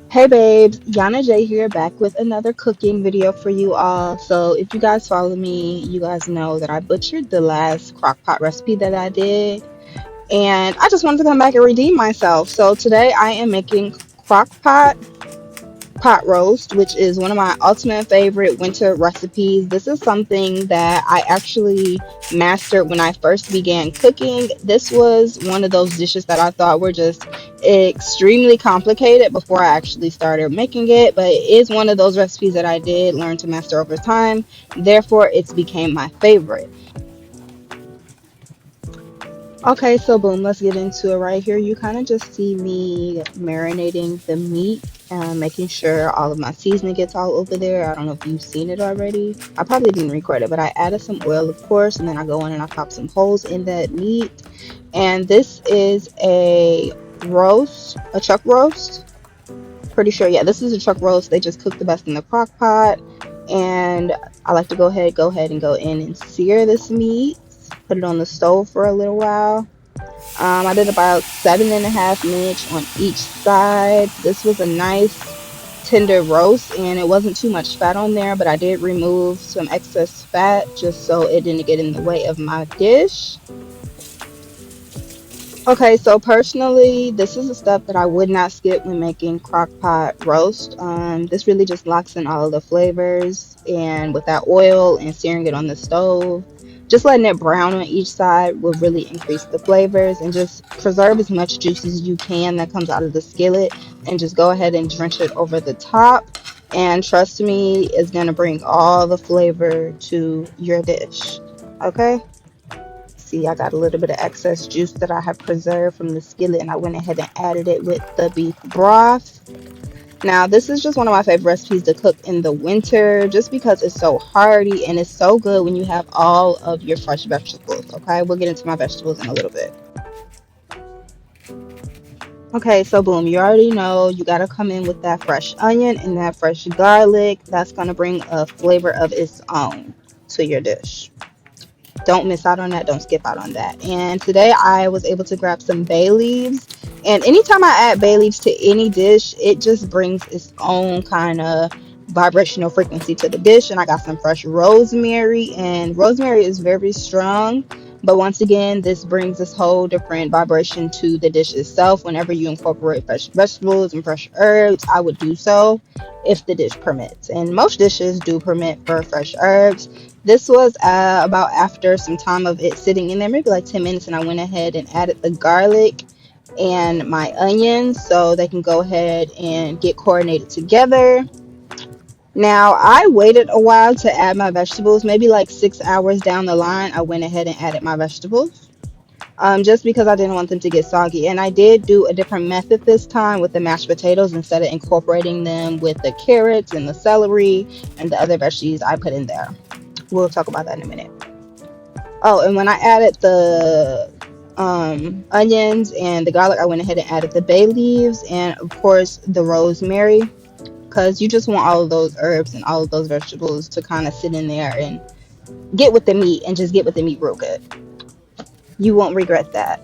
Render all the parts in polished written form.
Hey babes, Yana J here back with another cooking video for you all. So if you guys follow me, you guys know that I butchered the last crock pot recipe that I did. And I just wanted to come back and redeem myself. So today I am making crock pot roast, which is one of my ultimate favorite winter recipes. This is something that I actually mastered when I first began cooking. This was one of those dishes that I thought were just extremely complicated before I actually started making it, but it is one of those recipes that I did learn to master over time. Therefore, it's became my favorite. Okay, so boom, let's get into it right here. You kind of just see me marinating the meat, making sure all of my seasoning gets all over there. I don't know if you've seen it already. I probably didn't record it, but I added some oil, of course, and then I go in and I pop some holes in that meat. And this is a roast, a chuck roast. Pretty sure, yeah, this is a chuck roast. They just cook the best in the crock pot. And I like to go ahead and go in and sear this meat. Put it on the stove for a little while. I did about 7.5 minutes on each side. This was a nice tender roast and it wasn't too much fat on there, but I did remove some excess fat just so it didn't get in the way of my dish. Okay, so personally, this is the stuff that I would not skip when making crock pot roast. This really just locks in all of the flavors, and with that oil and searing it on the stove, just letting it brown on each side will really increase the flavors and just preserve as much juice as you can that comes out of the skillet, and just go ahead and drench it over the top. And trust me, it's gonna bring all the flavor to your dish. Okay? See, I got a little bit of excess juice that I have preserved from the skillet, and I went ahead and added it with the beef broth. Now, this is just one of my favorite recipes to cook in the winter just because it's so hearty and it's so good when you have all of your fresh vegetables. Okay, we'll get into my vegetables in a little bit. Okay, so boom, you already know you got to come in with that fresh onion and that fresh garlic. That's going to bring a flavor of its own to your dish. Don't miss out on that. Don't skip out on that. And today I was able to grab some bay leaves. And anytime I add bay leaves to any dish, it just brings its own kind of vibrational frequency to the dish. And I got some fresh rosemary, and rosemary is very strong. But once again, this brings this whole different vibration to the dish itself. Whenever you incorporate fresh vegetables and fresh herbs, I would do so if the dish permits. And most dishes do permit for fresh herbs. This was about after some time of it sitting in there, maybe like 10 minutes, and I went ahead and added the garlic and my onions so they can go ahead and get coordinated together. Now, I waited a while to add my vegetables, maybe like 6 hours down the line. I went ahead and added my vegetables. Just because I didn't want them to get soggy. And I did do a different method this time with the mashed potatoes instead of incorporating them with the carrots and the celery and the other veggies I put in there. We'll talk about that in a minute. Oh, and when I added the onions and the garlic, I went ahead and added the bay leaves and, of course, the rosemary because you just want all of those herbs and all of those vegetables to kind of sit in there and get with the meat and just get with the meat real good. You won't regret that.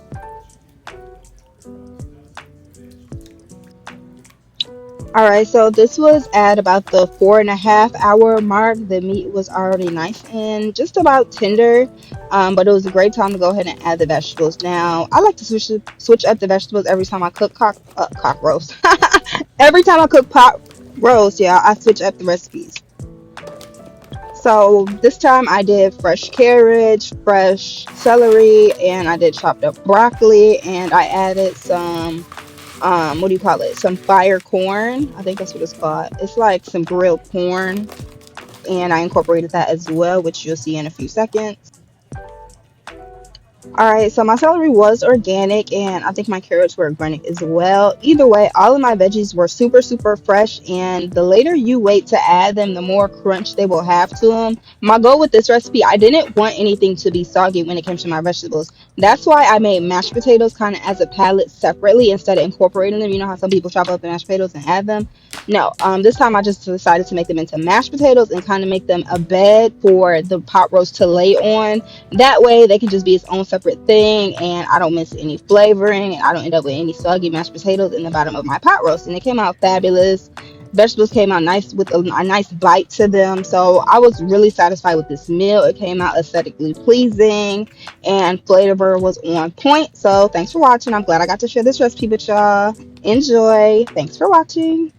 All right, so this was at about the 4.5 hour mark. The meat was already nice and just about tender, but it was a great time to go ahead and add the vegetables. Now, I like to switch up the vegetables every time I cook cock roast. Every time I cook pot roast, yeah, I switch up the recipes. So this time I did fresh carrots, fresh celery, and I did chopped up broccoli, and I added some what do you call it? Some fire corn. I think that's what it's called. It's like some grilled corn, and I incorporated that as well, which you'll see in a few seconds. All right, so my celery was organic, and I think my carrots were organic as well. Either way, all of my veggies were super, super fresh, and the later you wait to add them, the more crunch they will have to them. My goal with this recipe, I didn't want anything to be soggy when it came to my vegetables. That's why I made mashed potatoes kind of as a palette separately instead of incorporating them. You know how some people chop up the mashed potatoes and add them? No, this time I just decided to make them into mashed potatoes and kind of make them a bed for the pot roast to lay on. That way they can just be its own separate thing, and I don't miss any flavoring, and I don't end up with any soggy mashed potatoes in the bottom of my pot roast. And it came out fabulous. Vegetables came out nice with a nice bite to them. So I was really satisfied with this meal. It came out aesthetically pleasing and flavor was on point. So thanks for watching. I'm glad I got to share this recipe with y'all. Enjoy. Thanks for watching.